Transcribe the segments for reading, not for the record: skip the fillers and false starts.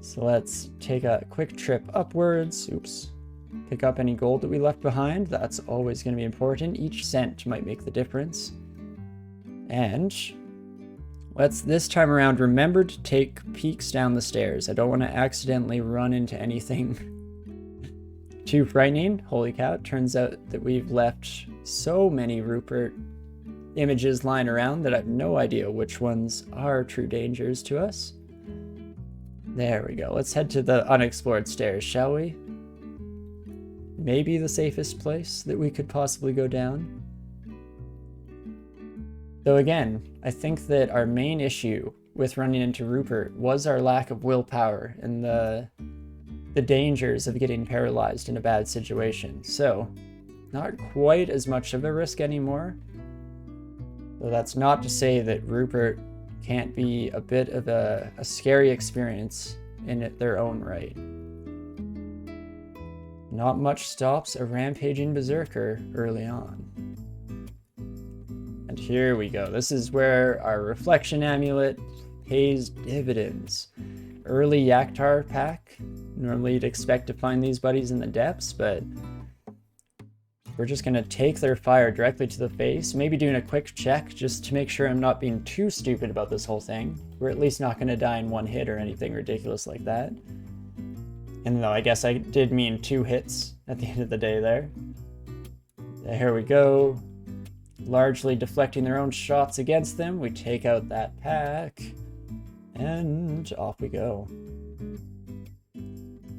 So let's take a quick trip upwards. Oops. Pick up any gold that we left behind. That's always going to be important. Each cent might make the difference. And let's this time around remember to take peeks down the stairs. I don't want to accidentally run into anything too frightening. Holy cow, it turns out that we've left so many Rupert images lying around that I have no idea which ones are true dangers to us. There we go. Let's head to the unexplored stairs, shall we? Maybe the safest place that we could possibly go down. Though again, I think that our main issue with running into Rupert was our lack of willpower and the dangers of getting paralyzed in a bad situation. So, not quite as much of a risk anymore. Though that's not to say that Rupert can't be a bit of a scary experience in their own right. Not much stops a rampaging berserker early on. And here we go. This is where our reflection amulet pays dividends. Early Yaktar pack. Normally you'd expect to find these buddies in the depths, but we're just going to take their fire directly to the face, maybe doing a quick check just to make sure I'm not being too stupid about this whole thing. We're at least not going to die in one hit or anything ridiculous like that. And though I guess I did mean 2 hits at the end of the day there. There we go. Largely deflecting their own shots against them. We take out that pack. And off we go.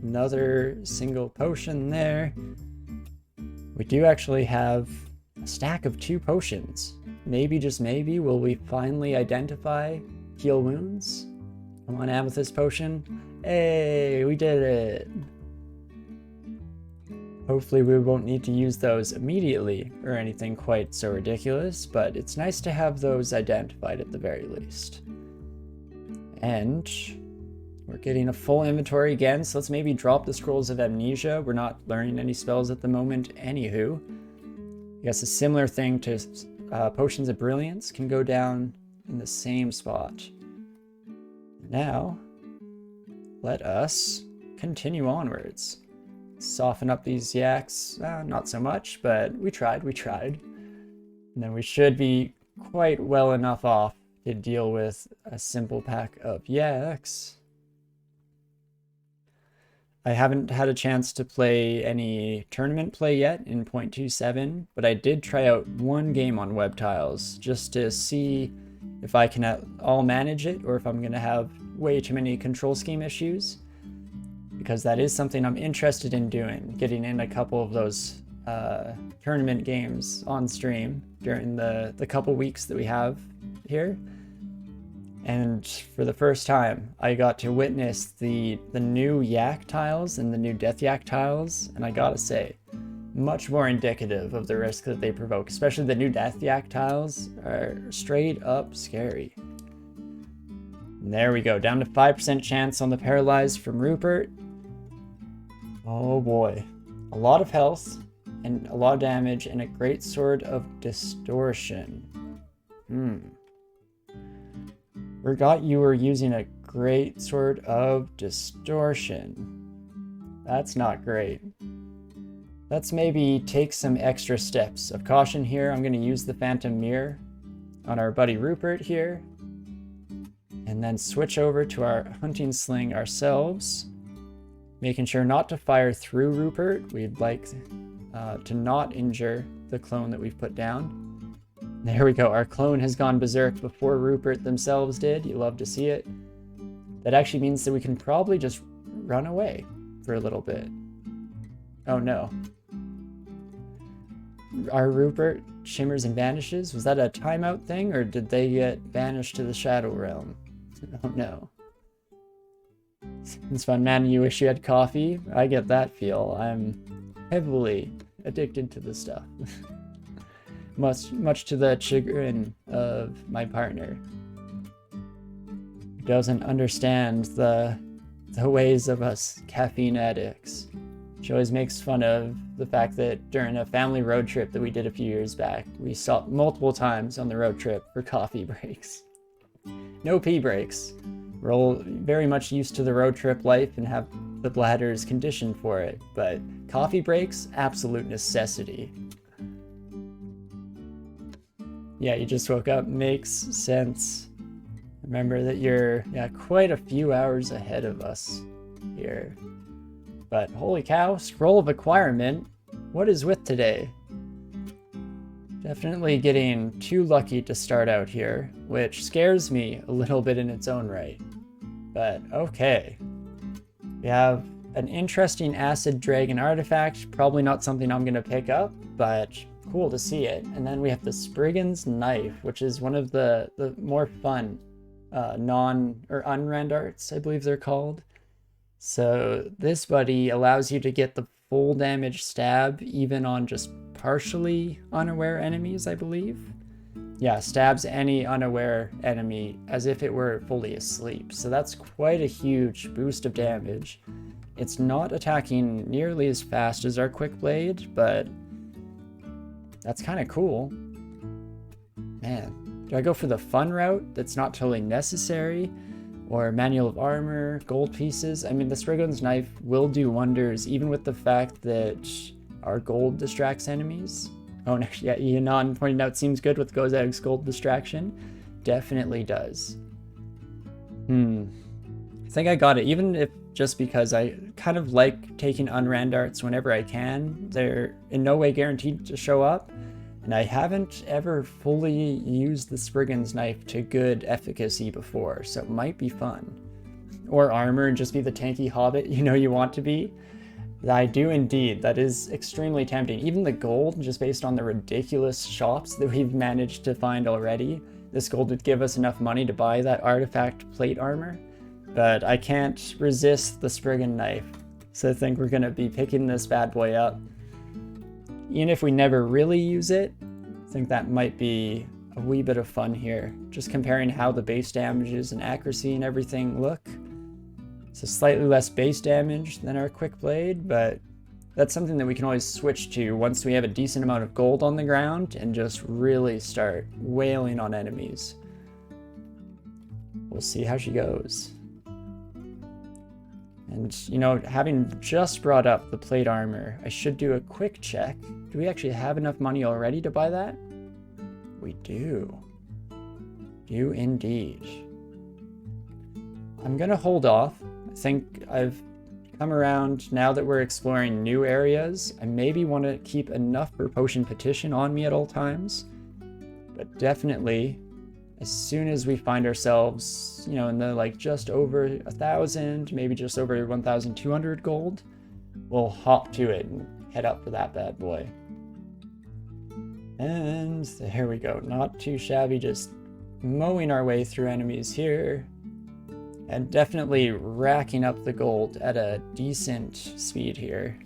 Another single potion there. We do actually have a stack of 2 potions. Maybe, just maybe, will we finally identify heal wounds? Come on, Amethyst Potion. Hey, we did it! Hopefully we won't need to use those immediately or anything quite so ridiculous, but it's nice to have those identified at the very least. And we're getting a full inventory again, so let's maybe drop the Scrolls of Amnesia. We're not learning any spells at the moment, anywho. I guess a similar thing to Potions of Brilliance can go down in the same spot. Now, let us continue onwards. Soften up these yaks. Not so much, but we tried. And then we should be quite well enough off to deal with a simple pack of yaks. I haven't had a chance to play any tournament play yet in 0.27, but I did try out one game on web tiles just to see if I can at all manage it or if I'm going to have way too many control scheme issues, because that is something I'm interested in doing, getting in a couple of those tournament games on stream during the couple weeks that we have here. And for the first time, I got to witness the new yak tiles and the new death yak tiles, and I gotta say, much more indicative of the risk that they provoke. Especially the new death yak tiles are straight up scary. And there we go, down to 5% chance on the paralyzed from Rupert. Oh boy, a lot of health and a lot of damage and a great sword of distortion. Forgot you were using a great sword of distortion. That's not great. Let's maybe take some extra steps of caution here. I'm going to use the Phantom Mirror on our buddy Rupert here. And then switch over to our Hunting Sling ourselves. Making sure not to fire through Rupert. We'd like to not injure the clone that we've put down. There we go, our clone has gone berserk before Rupert themselves did. You love to see it. That actually means that we can probably just run away for a little bit. Oh no. Our Rupert shimmers and vanishes? Was that a timeout thing, or did they get banished to the Shadow Realm? Oh no. It's fun, man. You wish you had coffee? I get that feel. I'm heavily addicted to this stuff. Much to the chagrin of my partner, who doesn't understand the ways of us caffeine addicts. She always makes fun of the fact that during a family road trip that we did a few years back, we stopped multiple times on the road trip for coffee breaks. No pee breaks, We're all very much used to the road trip life and have the bladders conditioned for it, but coffee breaks, absolute necessity. Yeah, you just woke up, makes sense. Remember that you're quite a few hours ahead of us here. But holy cow, scroll of acquirement. What is with today? Definitely getting too lucky to start out here, which scares me a little bit in its own right. But okay. We have an interesting acid dragon artifact, probably not something I'm gonna pick up, but cool to see it. And then we have the Spriggan's Knife, which is one of the more fun unrend arts, I believe they're called. So this buddy allows you to get the full damage stab even on just partially unaware enemies, I believe. Yeah, stabs any unaware enemy as if it were fully asleep. So that's quite a huge boost of damage. It's not attacking nearly as fast as our quick blade, but that's kind of cool. Man, do I go for the fun route that's not totally necessary? Or manual of armor, gold pieces? I mean, the Spriggan's Knife will do wonders, even with the fact that our gold distracts enemies. Oh, no, yeah, Yanon pointed out seems good with Gozag's gold distraction. Definitely does. I think I got it, even if just because I kind of like taking unrand arts whenever I can. They're in no way guaranteed to show up, and I haven't ever fully used the Spriggan's Knife to good efficacy before, so it might be fun. Or armor and just be the tanky hobbit you know you want to be. I do indeed. That is extremely tempting. Even the gold, just based on the ridiculous shops that we've managed to find already, this gold would give us enough money to buy that artifact plate armor. But I can't resist the Spriggan Knife, so I think we're going to be picking this bad boy up. Even if we never really use it, I think that might be a wee bit of fun here. Just comparing how the base damages and accuracy and everything look. So slightly less base damage than our quick blade, but that's something that we can always switch to once we have a decent amount of gold on the ground and just really start wailing on enemies. We'll see how she goes. And, you know, having just brought up the plate armor, I should do a quick check. Do we actually have enough money already to buy that? We do. Do indeed. I'm gonna hold off. I think I've come around now that we're exploring new areas. I maybe want to keep enough for Potion Petition on me at all times. But definitely, as soon as we find ourselves, you know, in the like just over 1,000, maybe just over 1,200 gold, we'll hop to it and head up for that bad boy. And there we go. Not too shabby, just mowing our way through enemies here. And definitely racking up the gold at a decent speed here.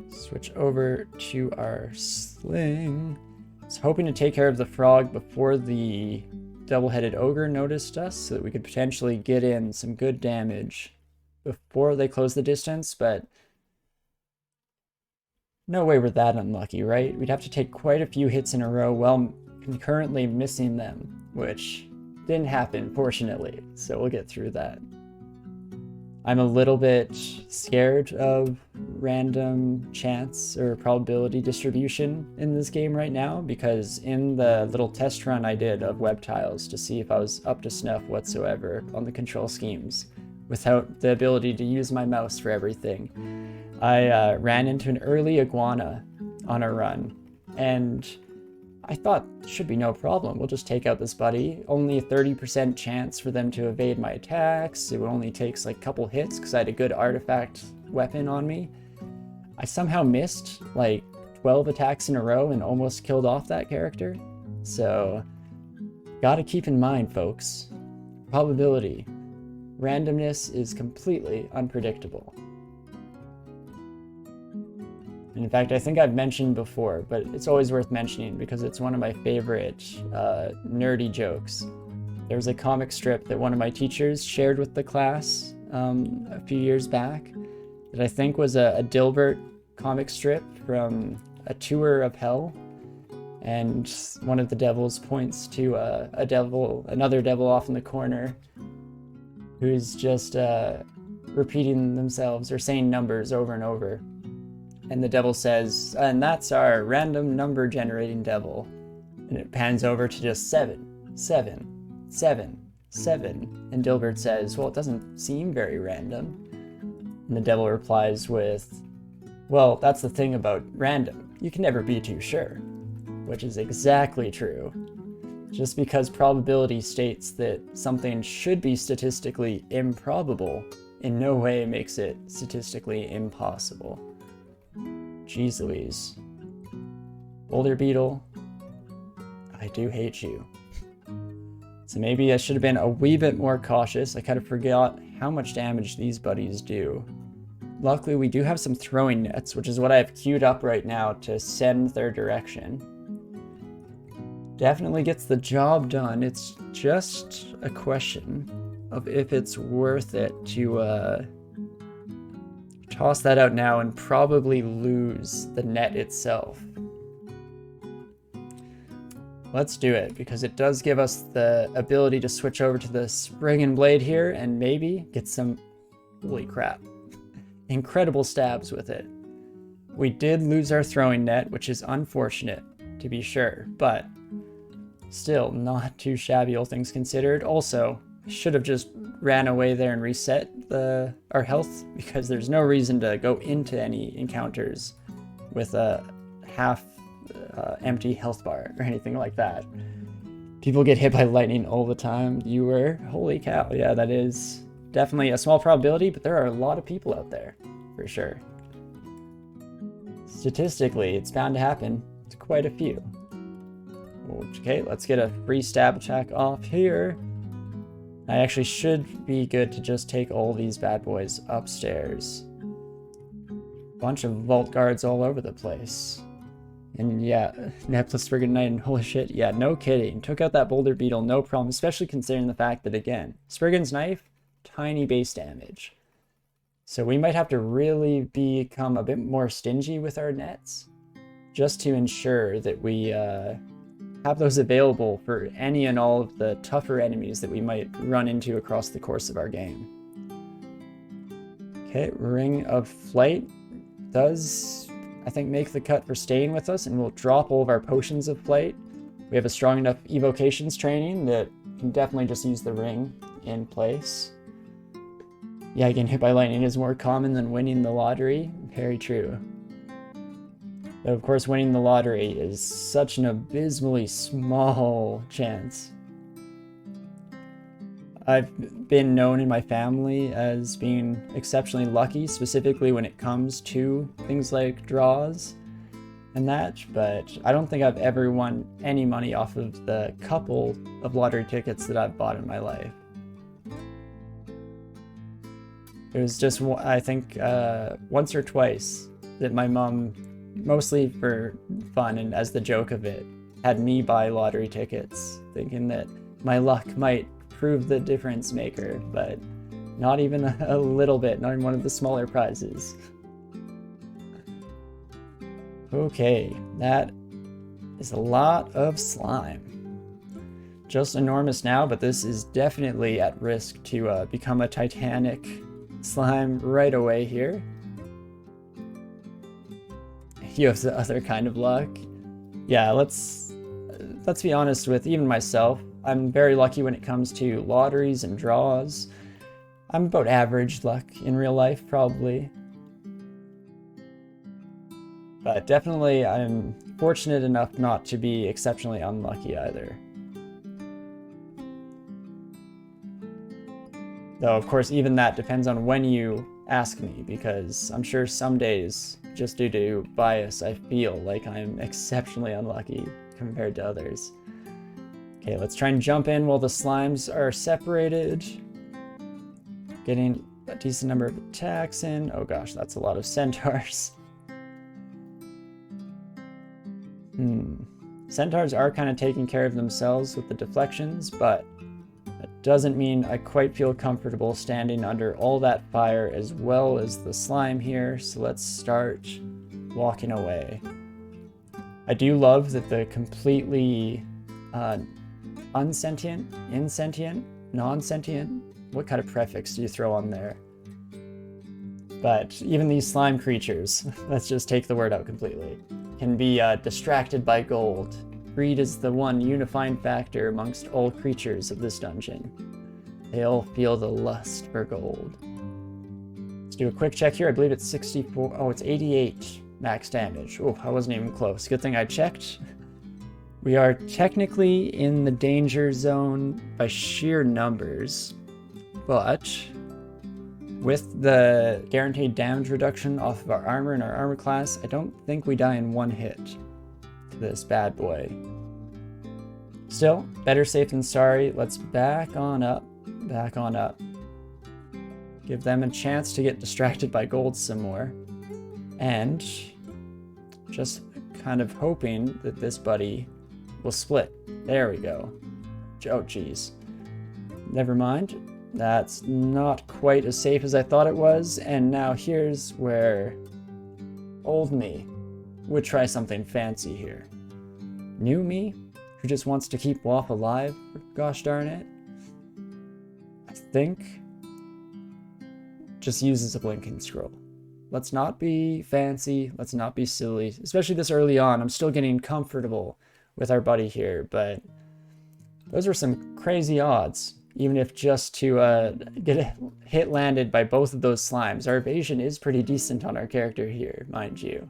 Switch over to our sling. I was hoping to take care of the frog before the double-headed ogre noticed us, so that we could potentially get in some good damage before they close the distance, but no way we're that unlucky, right? We'd have to take quite a few hits in a row while concurrently missing them, which didn't happen, fortunately, so we'll get through that. I'm a little bit scared of random chance or probability distribution in this game right now, because in the little test run I did of web tiles to see if I was up to snuff whatsoever on the control schemes without the ability to use my mouse for everything, I ran into an early iguana on a run, and I thought should be no problem. We'll just take out this buddy. Only a 30% chance for them to evade my attacks. It only takes like a couple hits because I had a good artifact weapon on me. I somehow missed like 12 attacks in a row and almost killed off that character. So, gotta keep in mind, folks, probability. Randomness is completely unpredictable. And in fact, I think I've mentioned before, but it's always worth mentioning because it's one of my favorite nerdy jokes. There was a comic strip that one of my teachers shared with the class a few years back that I think was a Dilbert comic strip from A Tour of Hell. And one of the devils points to another devil off in the corner, who's just repeating themselves or saying numbers over and over. And the devil says, and that's our random number generating devil. And it pans over to just 7, 7, 7, 7. And Dilbert says, well, it doesn't seem very random. And the devil replies with, well, that's the thing about random. You can never be too sure. Which is exactly true. Just because probability states that something should be statistically improbable in no way makes it statistically impossible. Jeez Louise. Boulder Beetle, I do hate you. So maybe I should have been a wee bit more cautious. I kind of forgot how much damage these buddies do. Luckily, we do have some throwing nets, which is what I have queued up right now to send their direction. Definitely gets the job done. It's just a question of if it's worth it to toss that out now and probably lose the net itself. Let's do it, because it does give us the ability to switch over to the Spring and Blade here and maybe get some, holy crap, incredible stabs with it. We did lose our throwing net, which is unfortunate, to be sure, but still not too shabby, all things considered. Also, I should have just ran away there and reset our health, because there's no reason to go into any encounters with a half empty health bar or anything like that. People get hit by lightning all the time. Holy cow, yeah, that is definitely a small probability, but there are a lot of people out there, for sure. Statistically, it's bound to happen. It's quite a few. Okay, let's get a free stab attack off here. I actually should be good to just take all these bad boys upstairs. Bunch of vault guards all over the place. And yeah, Nebulous Friggin' Knight, and holy shit, yeah, no kidding. Took out that Boulder Beetle, no problem, especially considering the fact that, again, Spriggan's Knife, tiny base damage. So we might have to really become a bit more stingy with our nets, just to ensure that we have those available for any and all of the tougher enemies that we might run into across the course of our game. Okay, Ring of Flight does, I think, make the cut for staying with us, and we'll drop all of our potions of flight. We have a strong enough evocations training that can definitely just use the ring in place. Yeah, getting hit by lightning is more common than winning the lottery. Very true. But of course, winning the lottery is such an abysmally small chance. I've been known in my family as being exceptionally lucky, specifically when it comes to things like draws and that, but I don't think I've ever won any money off of the couple of lottery tickets that I've bought in my life. It was just, I think, once or twice that my mom, mostly for fun and as the joke of it, had me buy lottery tickets, thinking that my luck might prove the difference maker, but not even a little bit, not even one of the smaller prizes. Okay, that is a lot of slime. Just enormous now, but this is definitely at risk to become a titanic slime right away here. You have the other kind of luck. Yeah, let's be honest with even myself. I'm very lucky when it comes to lotteries and draws. I'm about average luck in real life, probably. But definitely I'm fortunate enough not to be exceptionally unlucky either. Though, of course, even that depends on when you ask me, because I'm sure some days, just due to bias, I feel like I'm exceptionally unlucky compared to others. Okay, let's try and jump in while the slimes are separated. Getting a decent number of attacks in. Oh gosh, that's a lot of centaurs. Centaurs are kind of taking care of themselves with the deflections, but that doesn't mean I quite feel comfortable standing under all that fire as well as the slime here, so let's start walking away. I do love that the completely unsentient, insentient, non-sentient, what kind of prefix do you throw on there? But even these slime creatures, let's just take the word out completely, can be distracted by gold. Greed is the one unifying factor amongst all creatures of this dungeon. They all feel the lust for gold. Let's do a quick check here. I believe it's 64. Oh, it's 88 max damage. Oh, I wasn't even close. Good thing I checked. We are technically in the danger zone by sheer numbers, but with the guaranteed damage reduction off of our armor and our armor class, I don't think we die in one hit to this bad boy. Still, better safe than sorry. Let's back on up. Back on up. Give them a chance to get distracted by gold some more. And just kind of hoping that this buddy will split. There we go. Oh, geez. Never mind. That's not quite as safe as I thought it was, and now here's where old me would try something fancy here. New me, who just wants to keep WoP alive, gosh darn it, I think just uses a blinking scroll. Let's not be fancy, let's not be silly, especially this early on. I'm still getting comfortable with our buddy here, but those were some crazy odds. Even if just to get a hit landed by both of those slimes. Our evasion is pretty decent on our character here, mind you.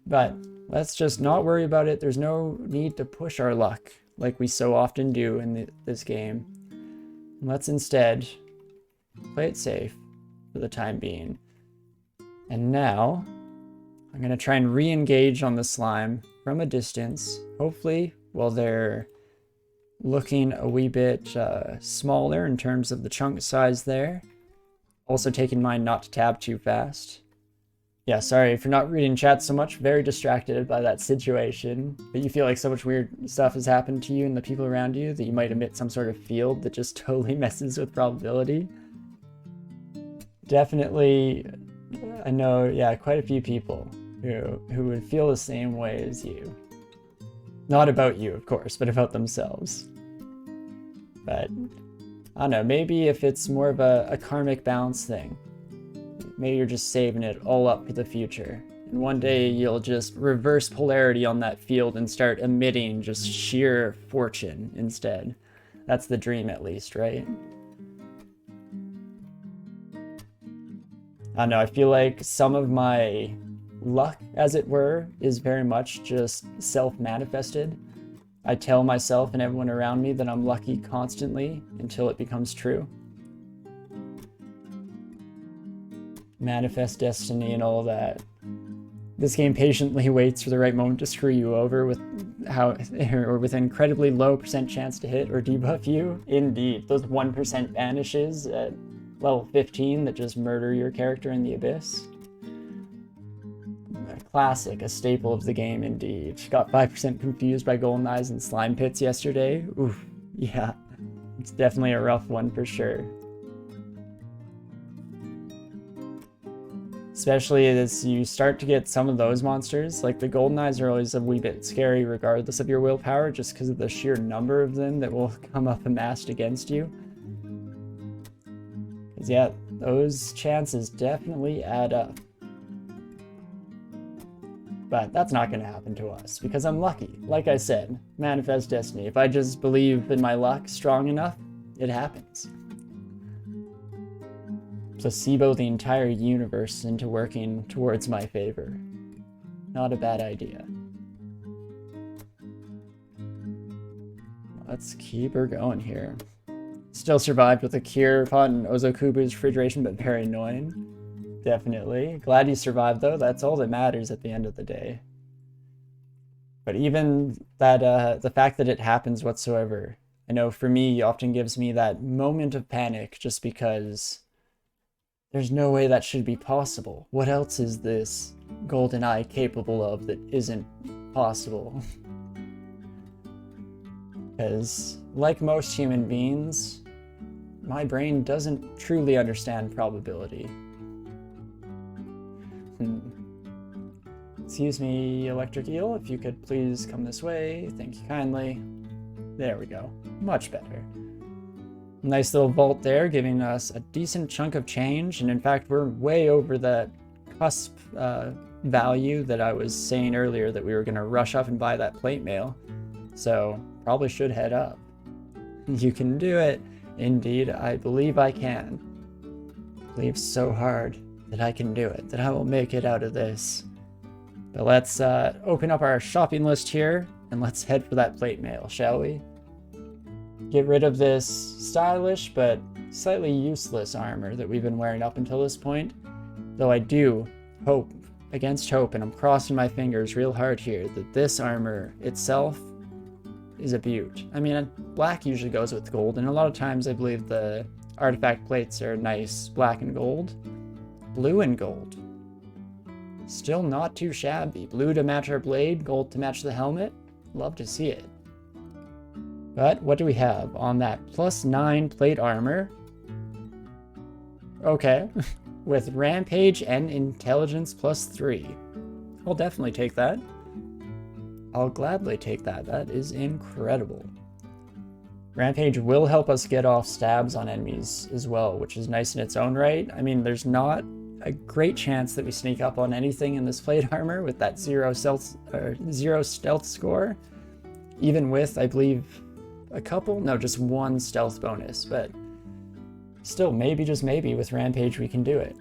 But let's just not worry about it. There's no need to push our luck like we so often do in this game. Let's instead play it safe for the time being. And now I'm going to try and re-engage on the slime from a distance. Hopefully, while they're looking a wee bit smaller in terms of the chunk size there. Also taking mind not to tab too fast. Yeah, sorry if you're not reading chat so much, very distracted by that situation. But you feel like so much weird stuff has happened to you and the people around you that you might emit some sort of field that just totally messes with probability. Definitely, I know, yeah, quite a few people who would feel the same way as you. Not about you, of course, but about themselves. But, I don't know, maybe if it's more of a karmic balance thing, maybe you're just saving it all up for the future. And one day you'll just reverse polarity on that field and start emitting just sheer fortune instead. That's the dream at least, right? I don't know, I feel like some of my luck, as it were, is very much just self-manifested. I tell myself and everyone around me that I'm lucky constantly until it becomes true. Manifest destiny and all that. This game patiently waits for the right moment to screw you over with with an incredibly low % chance to hit or debuff you. Indeed, those 1% vanishes at level 15 that just murder your character in the abyss. Classic, a staple of the game indeed. Got 5% confused by golden eyes and slime pits yesterday. Oof, yeah, it's definitely a rough one for sure. Especially as you start to get some of those monsters, like the golden eyes are always a wee bit scary regardless of your willpower, just because of the sheer number of them that will come up amassed against you. Because yeah, those chances definitely add up. But that's not going to happen to us, because I'm lucky. Like I said, manifest destiny. If I just believe in my luck strong enough, it happens. Placebo the entire universe into working towards my favor. Not a bad idea. Let's keep her going here. Still survived with a cure pot and Ozokubu's refrigeration, but very annoying. Definitely. Glad you survived though, that's all that matters at the end of the day. But even that, the fact that it happens whatsoever, I know for me often gives me that moment of panic just because there's no way that should be possible. What else is this golden eye capable of that isn't possible? Because, like most human beings, my brain doesn't truly understand probability. Excuse me, electric eel, if you could please come this way. Thank you kindly. There we go. Much better. Nice little vault there, giving us a decent chunk of change. And in fact, we're way over that cusp value that I was saying earlier that we were going to rush up and buy that plate mail. So probably should head up. You can do it. Indeed, I believe I can. I believe so hard that I can do it, that I will make it out of this. But let's open up our shopping list here and let's head for that plate mail, shall we? Get rid of this stylish but slightly useless armor that we've been wearing up until this point. Though I do hope, against hope, and I'm crossing my fingers real hard here, that this armor itself is a beaut. I mean, black usually goes with gold, and a lot of times I believe the artifact plates are nice black and gold. Blue and gold. Still not too shabby. Blue to match our blade, gold to match the helmet. Love to see it. But what do we have on that? +9 plate armor. Okay. With rampage and intelligence +3. I'll definitely take that. I'll gladly take that. That is incredible. Rampage will help us get off stabs on enemies as well, which is nice in its own right. I mean, there's not a great chance that we sneak up on anything in this plate armor with that 0 stealth score. Even with, I believe, just one stealth bonus, but still, maybe, just maybe, with Rampage we can do it.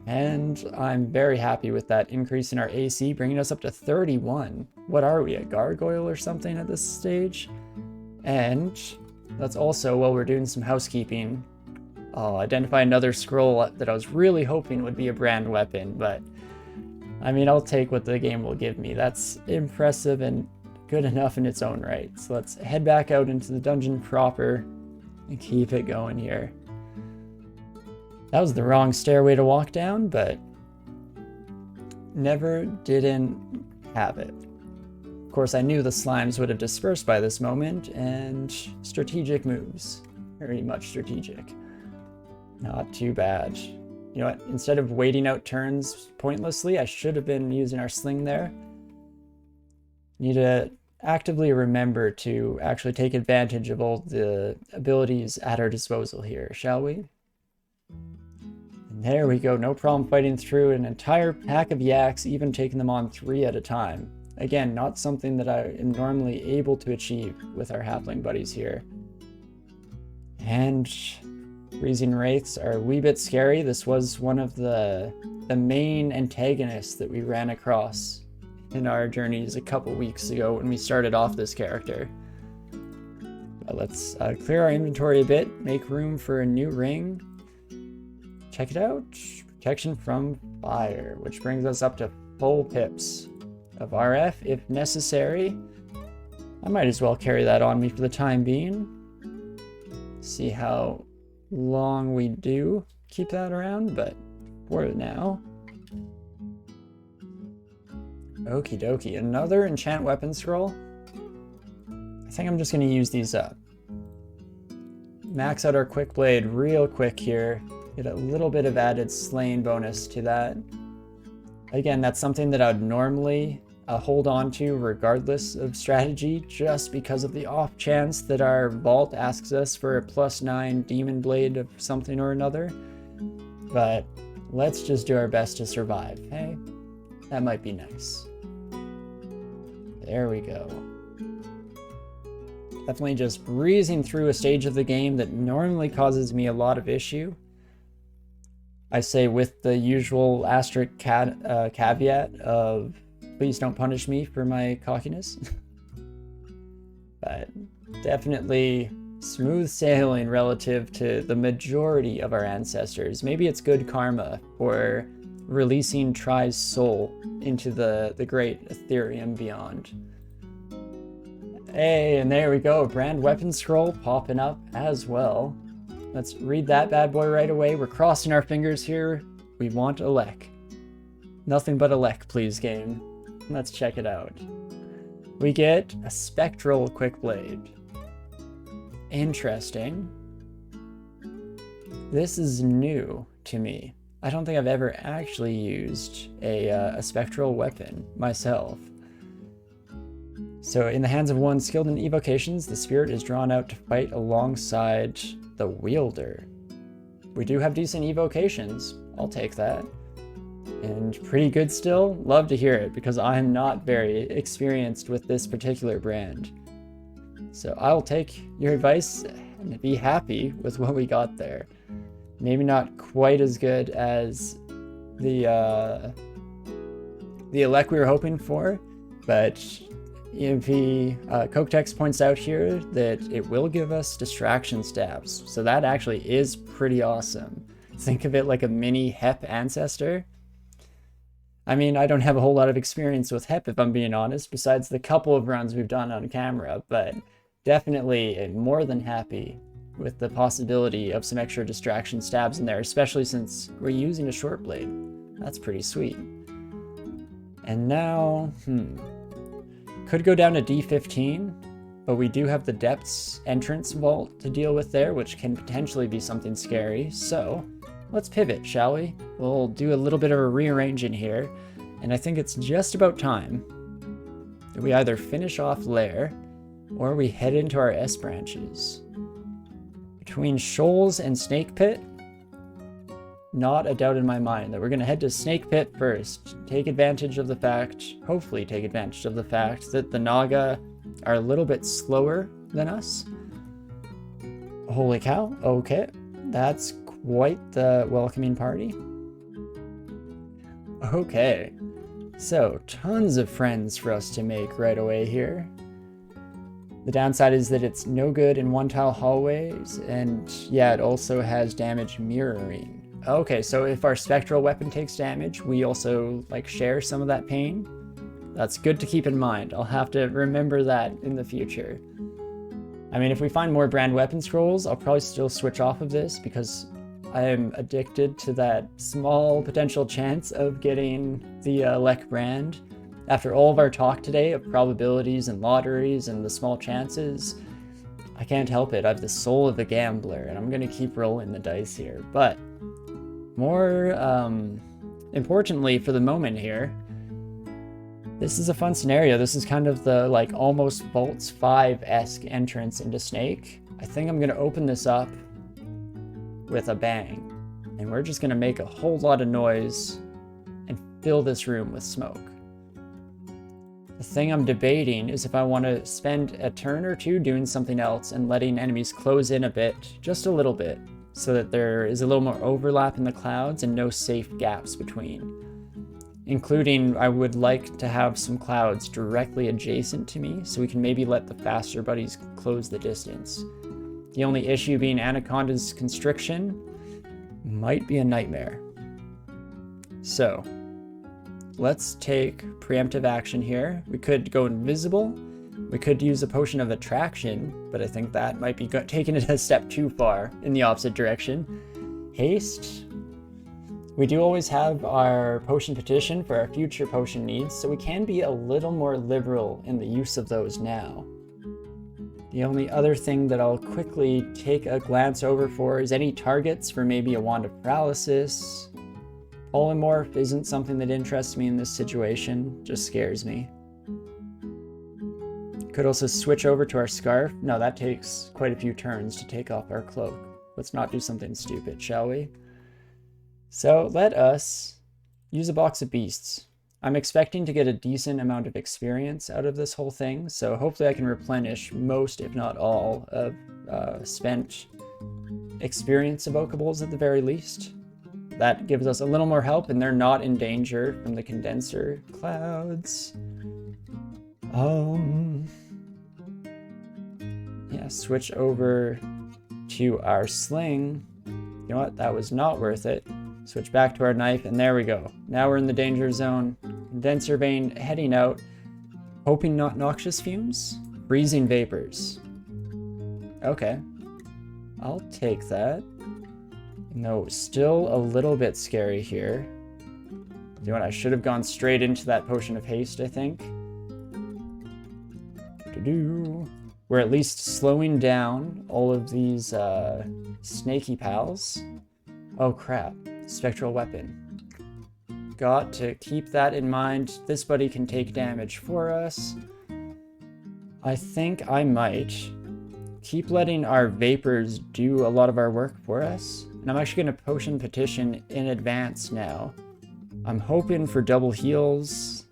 And I'm very happy with that increase in our AC, bringing us up to 31. What are we, a gargoyle or something at this stage? And let's also, while we're doing some housekeeping, I'll identify another scroll that I was really hoping would be a brand weapon, but I mean, I'll take what the game will give me. That's impressive and good enough in its own right. So let's head back out into the dungeon proper and keep it going here. That was the wrong stairway to walk down, but didn't have it. Of course, I knew the slimes would have dispersed by this moment, and strategic moves. Very much strategic. Not too bad. You know what? Instead of waiting out turns pointlessly, I should have been using our sling there. Need to actively remember to actually take advantage of all the abilities at our disposal here, shall we? And there we go, no problem fighting through an entire pack of yaks, even taking them on 3 at a time. Again, not something that I am normally able to achieve with our halfling buddies here. And freezing wraiths are a wee bit scary. This was one of the main antagonists that we ran across in our journeys a couple weeks ago when we started off this character. But let's clear our inventory a bit, make room for a new ring. Check it out. Protection from fire, which brings us up to full pips of RF if necessary. I might as well carry that on me for the time being. See how long we do keep that around, but for now. Okie dokie, another enchant weapon scroll. I think I'm just going to use these up. Max out our quick blade real quick here. Get a little bit of added slaying bonus to that. Again, that's something that I would normally hold on to regardless of strategy, just because of the off chance that our vault asks us for a +9 demon blade of something or another. But let's just do our best to survive, hey? That might be nice. There we go. Definitely just breezing through a stage of the game that normally causes me a lot of issue. I say with the usual asterisk caveat of please don't punish me for my cockiness. But definitely smooth sailing relative to the majority of our ancestors. Maybe it's good karma for releasing Tri's soul into the great Ethereum beyond. Hey, and there we go, brand weapon scroll popping up as well. Let's read that bad boy right away. We're crossing our fingers here. We want a lek. Nothing but a lek, please, game. Let's check it out. We get a spectral quick blade. Interesting. This is new to me. I don't think I've ever actually used a spectral weapon myself. So in the hands of one skilled in evocations, the spirit is drawn out to fight alongside the wielder. We do have decent evocations. I'll take that. And pretty good still. Love to hear it, because I'm not very experienced with this particular brand. So I'll take your advice and be happy with what we got there. Maybe not quite as good as the elect we were hoping for, but Koktex points out here that it will give us distraction stabs, so that actually is pretty awesome. Think of it like a mini HEP ancestor. I mean, I don't have a whole lot of experience with HEP, if I'm being honest, besides the couple of runs we've done on camera, but definitely more than happy with the possibility of some extra distraction stabs in there, especially since we're using a short blade. That's pretty sweet. And now, could go down to D15, but we do have the Depths entrance vault to deal with there, which can potentially be something scary. So let's pivot, shall we? We'll do a little bit of a rearranging here, and I think it's just about time that we either finish off Lair or we head into our S branches. Between Shoals and Snake Pit, not a doubt in my mind that we're going to head to Snake Pit first. Take advantage of the fact, hopefully take advantage of the fact, that the Naga are a little bit slower than us. Holy cow, okay. That's quite the welcoming party. Okay, so tons of friends for us to make right away here. The downside is that it's no good in one-tile hallways, and yeah, it also has damage mirroring. Okay, so if our spectral weapon takes damage, we also share some of that pain. That's good to keep in mind. I'll have to remember that in the future. I mean, if we find more brand weapon scrolls, I'll probably still switch off of this, because I am addicted to that small potential chance of getting the Lek brand. After all of our talk today of probabilities and lotteries and the small chances, I can't help it. I have the soul of a gambler, and I'm gonna keep rolling the dice here. But more importantly for the moment here, this is a fun scenario. This is kind of the almost Vaults 5-esque entrance into Snake. I think I'm gonna open this up with a bang, and we're just gonna make a whole lot of noise and fill this room with smoke. The thing I'm debating is if I want to spend a turn or two doing something else and letting enemies close in a bit, just a little bit, so that there is a little more overlap in the clouds and no safe gaps between. Including, I would like to have some clouds directly adjacent to me, so we can maybe let the faster buddies close the distance. The only issue being Anaconda's constriction might be a nightmare. So, let's take preemptive action here. We could go invisible. We could use a potion of attraction, but I think that might be taking it a step too far in the opposite direction. Haste. We do always have our potion petition for our future potion needs, so we can be a little more liberal in the use of those now. The only other thing that I'll quickly take a glance over for is any targets for maybe a Wand of Paralysis. Polymorph isn't something that interests me in this situation, just scares me. Could also switch over to our Scarf. No, that takes quite a few turns to take off our cloak. Let's not do something stupid, shall we? So let us use a Box of Beasts. I'm expecting to get a decent amount of experience out of this whole thing, so hopefully I can replenish most, if not all, of spent experience evocables at the very least. That gives us a little more help, and they're not in danger from the condenser clouds. Yeah, switch over to our sling. You know what? That was not worth it. Switch back to our knife, and there we go. Now we're in the danger zone. Condenser vein heading out. Hoping not noxious fumes? Freezing vapors. Okay. I'll take that. No, still a little bit scary here. You know what? I should have gone straight into that potion of haste, I think. We're at least slowing down all of these snaky pals. Oh crap. Spectral weapon. Got to keep that in mind. This buddy can take damage for us. I think I might keep letting our vapors do a lot of our work for us. And I'm actually going to potion petition in advance now. I'm hoping for double heals.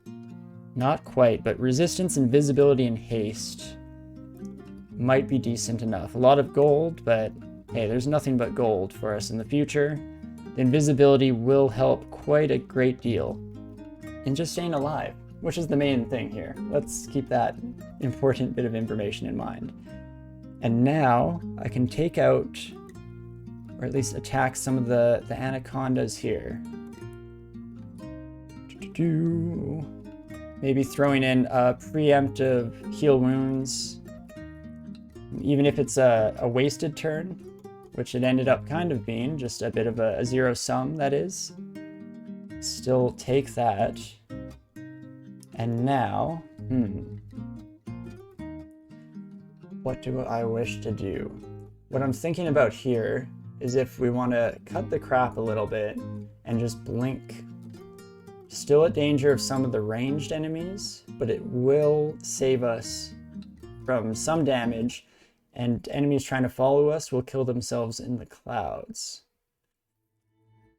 Not quite, but resistance, invisibility, and haste might be decent enough. A lot of gold, but hey, there's nothing but gold for us in the future. The invisibility will help quite a great deal in just staying alive, which is the main thing here. Let's keep that important bit of information in mind. And now I can take out, or at least attack some of the anacondas here. Maybe throwing in a preemptive heal wounds, even if it's a wasted turn, which it ended up kind of being, just a bit of a zero sum, that is. Still take that. And now, what do I wish to do? What I'm thinking about here is if we want to cut the crap a little bit and just blink. Still at danger of some of the ranged enemies, but it will save us from some damage, and enemies trying to follow us will kill themselves in the clouds.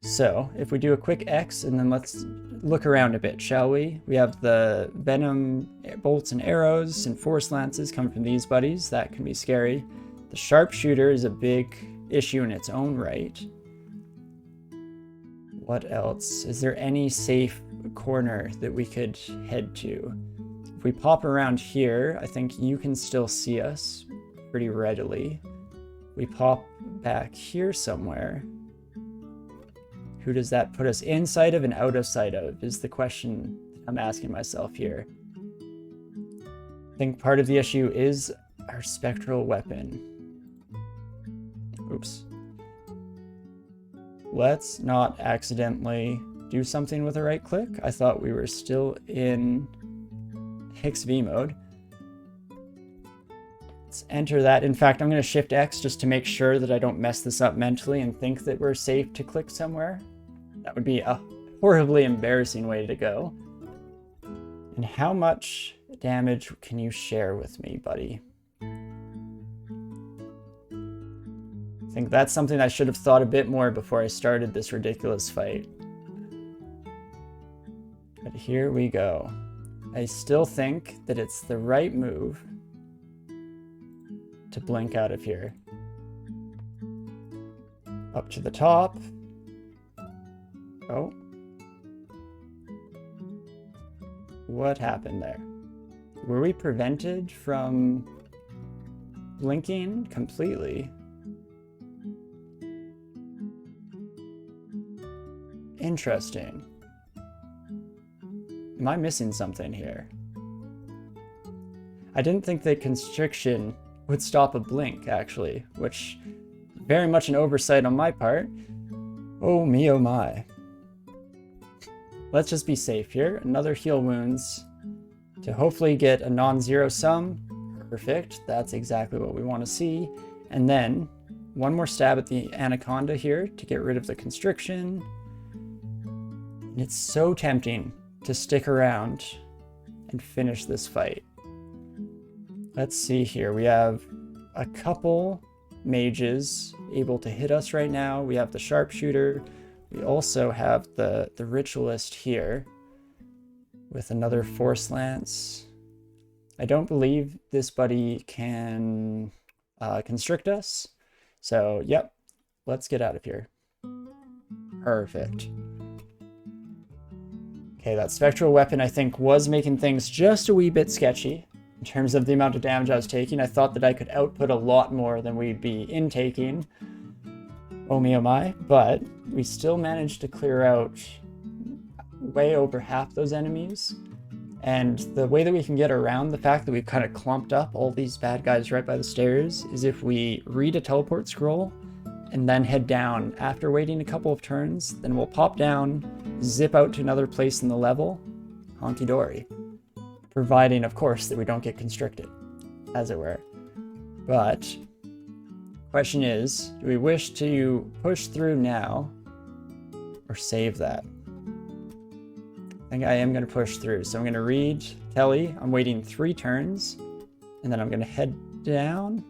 So, if we do a quick X, and then let's look around a bit, shall we? We have the venom bolts and arrows and force lances coming from these buddies. That can be scary. The sharpshooter is a big issue in its own right. What else? Is there any safe corner that we could head to? If we pop around here, I think you can still see us pretty readily. We pop back here somewhere. Who does that put us inside of and out of sight of is the question I'm asking myself here. I think part of the issue is our spectral weapon. Oops. Let's not accidentally do something with a right click. I thought we were still in Hix V mode. Let's enter that. In fact, I'm going to shift X just to make sure that I don't mess this up mentally and think that we're safe to click somewhere. That would be a horribly embarrassing way to go. And how much damage can you share with me, buddy? I think that's something I should have thought a bit more before I started this ridiculous fight. But here we go. I still think that it's the right move to blink out of here. Up to the top. Oh. What happened there? Were we prevented from blinking completely? Interesting. Am I missing something here? I didn't think that constriction would stop a blink, actually, which very much an oversight on my part. Oh me, oh my. Let's just be safe here. Another heal wounds to hopefully get a non-zero sum. Perfect. That's exactly what we want to see. And then one more stab at the anaconda here to get rid of the constriction. And it's so tempting to stick around and finish this fight. Let's see here. We have a couple mages able to hit us right now. We have the sharpshooter. We also have the ritualist here with another force lance. I don't believe this buddy can constrict us. So, yep, let's get out of here. Perfect. Okay, that spectral weapon, I think, was making things just a wee bit sketchy in terms of the amount of damage I was taking. I thought that I could output a lot more than we'd be intaking. Oh me, oh my. But we still managed to clear out way over half those enemies. And the way that we can get around the fact that we've kind of clumped up all these bad guys right by the stairs is if we read a teleport scroll and then head down. After waiting a couple of turns, then we'll pop down, zip out to another place in the level, honky-dory. Providing, of course, that we don't get constricted, as it were. But, question is, do we wish to push through now or save that. I think I am going to push through. So I'm going to read Telly. I'm waiting 3 turns, and then I'm going to head down.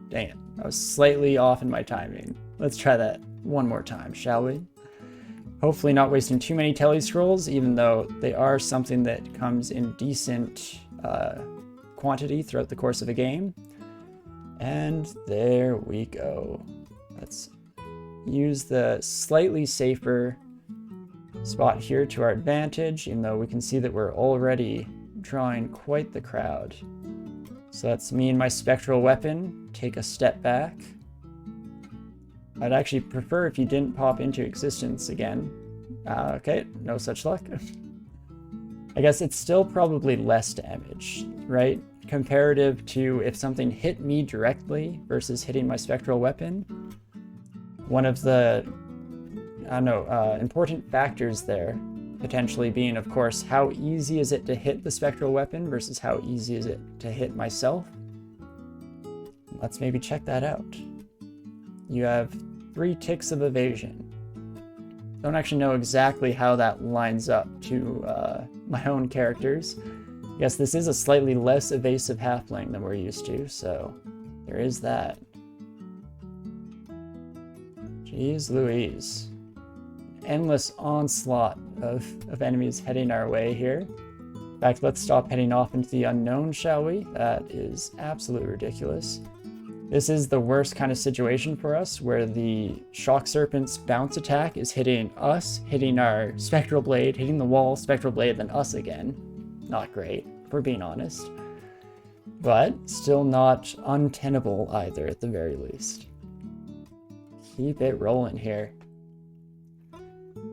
Dang it. I was slightly off in my timing. Let's try that one more time, shall we? Hopefully not wasting too many Telly scrolls, even though they are something that comes in decent quantity throughout the course of a game. And there we go. Let's use the slightly safer spot here to our advantage, even though we can see that we're already drawing quite the crowd. So that's me and my spectral weapon take a step back. I'd actually prefer if you didn't pop into existence again. Okay, no such luck. I guess it's still probably less damage, right? Comparative to if something hit me directly versus hitting my spectral weapon. One of the, important factors there, potentially being, of course, how easy is it to hit the spectral weapon versus how easy is it to hit myself? Let's maybe check that out. You have 3 ticks of evasion. Don't actually know exactly how that lines up to my own characters. I guess this is a slightly less evasive halfling than we're used to, so there is that. Jeez Louise. Endless onslaught of enemies heading our way here. In fact, let's stop heading off into the unknown, shall we? That is absolutely ridiculous. This is the worst kind of situation for us, where the Shock Serpent's bounce attack is hitting us, hitting our Spectral Blade, hitting the wall, Spectral Blade, then us again. Not great, if we're being honest. But still not untenable either, at the very least. Keep it rolling here.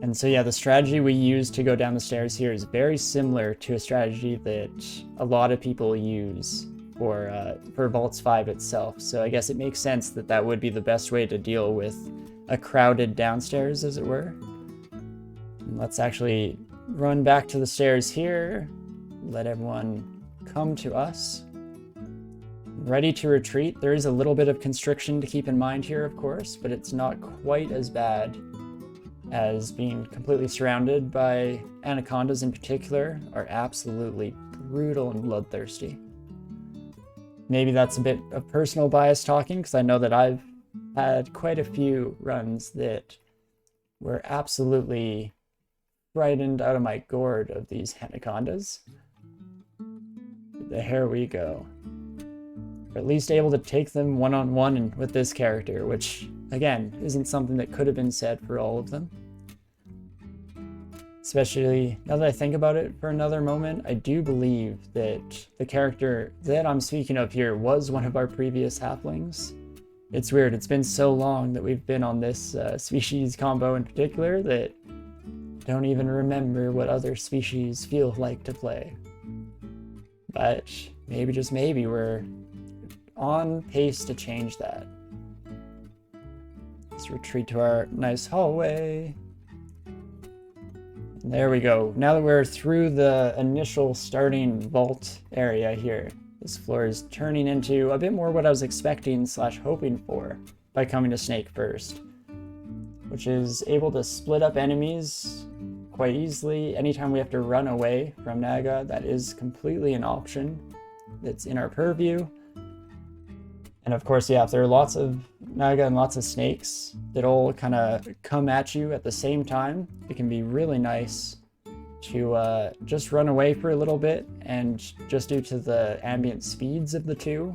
And so yeah, the strategy we use to go down the stairs here is very similar to a strategy that a lot of people use for Vaults 5 itself. So I guess it makes sense that that would be the best way to deal with a crowded downstairs, as it were. And let's actually run back to the stairs here. Let everyone come to us. Ready to retreat. There is a little bit of constriction to keep in mind here, of course, but it's not quite as bad as being completely surrounded by anacondas in particular are absolutely brutal and bloodthirsty. Maybe that's a bit of personal bias talking, because I know that I've had quite a few runs that were absolutely frightened out of my gourd of these anacondas. There we go. Or at least able to take them one-on-one and with this character, which, again, isn't something that could have been said for all of them. Especially, now that I think about it for another moment, I do believe that the character that I'm speaking of here was one of our previous halflings. It's weird, it's been so long that we've been on this species combo in particular that I don't even remember what other species feel like to play. But maybe, just maybe, we're on pace to change that. Let's retreat to our nice hallway. There we go. Now that we're through the initial starting vault area here, this floor is turning into a bit more what I was expecting / hoping for by coming to Snake first, which is able to split up enemies quite easily. Anytime we have to run away from Naga, that is completely an option that's in our purview. And of course, yeah, if there are lots of Naga and lots of snakes that all kind of come at you at the same time, it can be really nice to just run away for a little bit, and just due to the ambient speeds of the two,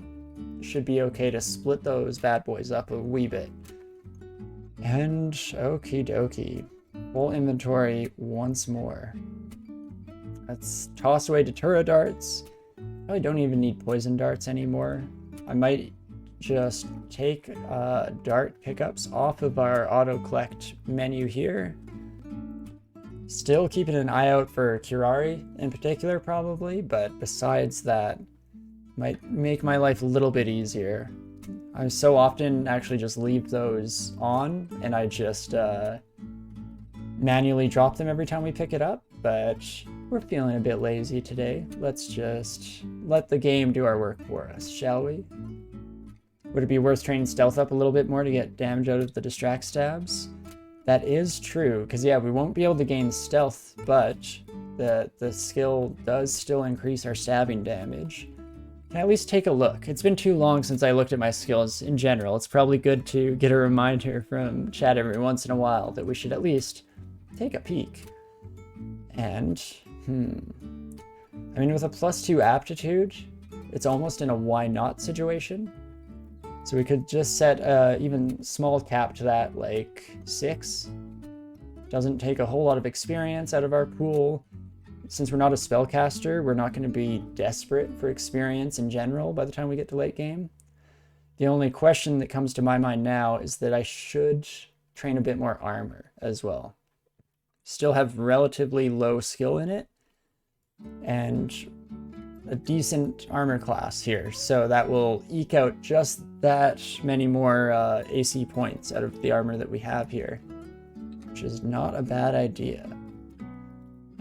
it should be okay to split those bad boys up a wee bit. And okie dokie, full inventory once more. Let's toss away Deterra darts. Probably don't even need poison darts anymore. I might just take dart pickups off of our auto collect menu here. Still keeping an eye out for Curari in particular probably, but besides that, might make my life a little bit easier. I so often actually just leave those on and I just manually drop them every time we pick it up, but we're feeling a bit lazy today. Let's just let the game do our work for us, shall we? Would it be worth training stealth up a little bit more to get damage out of the distract stabs? That is true, because yeah, we won't be able to gain stealth, but the skill does still increase our stabbing damage. Can I at least take a look? It's been too long since I looked at my skills in general. It's probably good to get a reminder from chat every once in a while that we should at least take a peek. And, I mean, with a +2 aptitude, it's almost in a why not situation. So we could just set a even small cap to that, like 6. Doesn't take a whole lot of experience out of our pool. Since we're not a spellcaster, we're not going to be desperate for experience in general by the time we get to late game. The only question that comes to my mind now is that I should train a bit more armor as well. Still have relatively low skill in it, and a decent armor class here, so that will eke out just that many more AC points out of the armor that we have here, which is not a bad idea.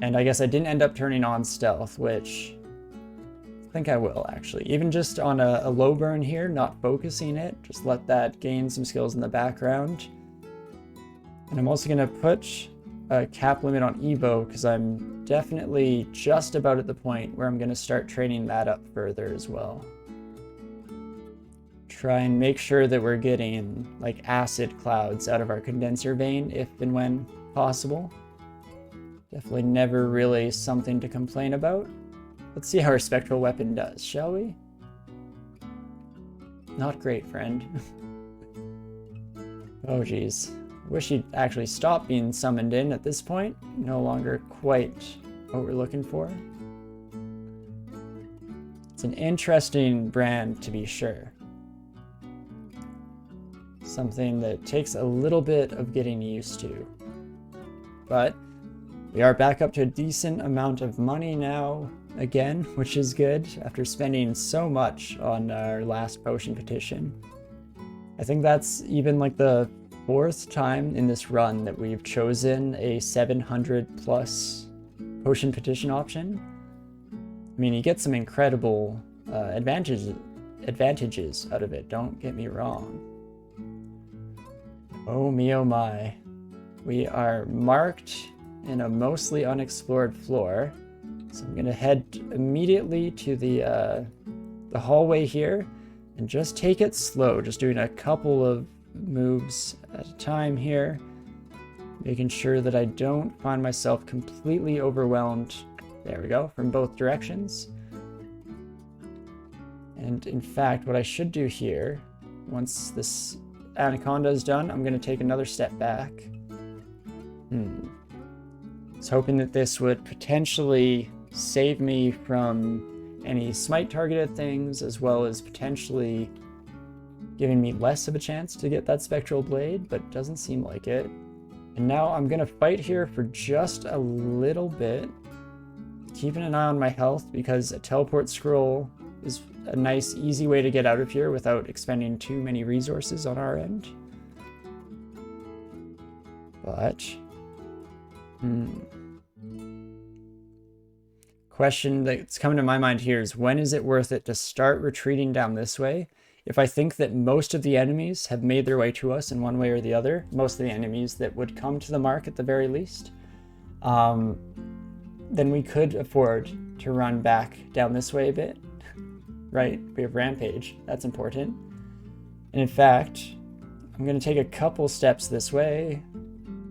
And I guess I didn't end up turning on stealth, which I think I will actually. Even just on a low burn here, not focusing it, just let that gain some skills in the background. And I'm also going to put a cap limit on Evo, because I'm definitely just about at the point where I'm going to start training that up further as well. Try and make sure that we're getting like acid clouds out of our condenser vein if and when possible. Definitely never really something to complain about. Let's see how our spectral weapon does, shall we? Not great, friend. Oh geez. Wish he'd actually stop being summoned in at this point. No longer quite what we're looking for. It's an interesting brand, to be sure. Something that takes a little bit of getting used to. But we are back up to a decent amount of money now, again, which is good after spending so much on our last potion petition. I think that's even like the 4th time in this run that we've chosen a 700 plus potion petition option. I mean, you get some incredible advantages out of it, don't get me wrong. Oh me, oh my. We are marked in a mostly unexplored floor. So I'm gonna head immediately to the hallway here and just take it slow, just doing a couple of moves at a time here, making sure that I don't find myself completely overwhelmed. There we go, from both directions. And in fact, what I should do here, once this anaconda is done, I'm gonna take another step back. I was hoping that this would potentially save me from any smite targeted things, as well as potentially giving me less of a chance to get that spectral blade, but doesn't seem like it. And now I'm gonna fight here for just a little bit, keeping an eye on my health, because a teleport scroll is a nice, easy way to get out of here without expending too many resources on our end. But question that's coming to my mind here is, when is it worth it to start retreating down this way? If I think that most of the enemies have made their way to us in one way or the other, most of the enemies that would come to the mark at the very least, then we could afford to run back down this way a bit, right? We have Rampage, that's important. And in fact, I'm going to take a couple steps this way.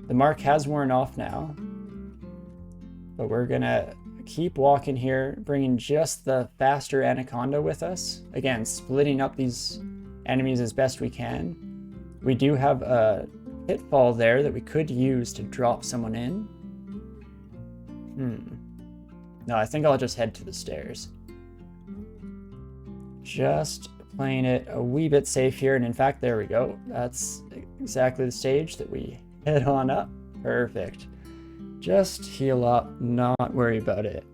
The mark has worn off now, but we're going to keep walking here, bringing just the faster anaconda with us. Again, splitting up these enemies as best we can. We do have a pitfall there that we could use to drop someone in. No, I think I'll just head to the stairs. Just playing it a wee bit safe here, and in fact, there we go. That's exactly the stage that we head on up. Perfect. Just heal up, not worry about it.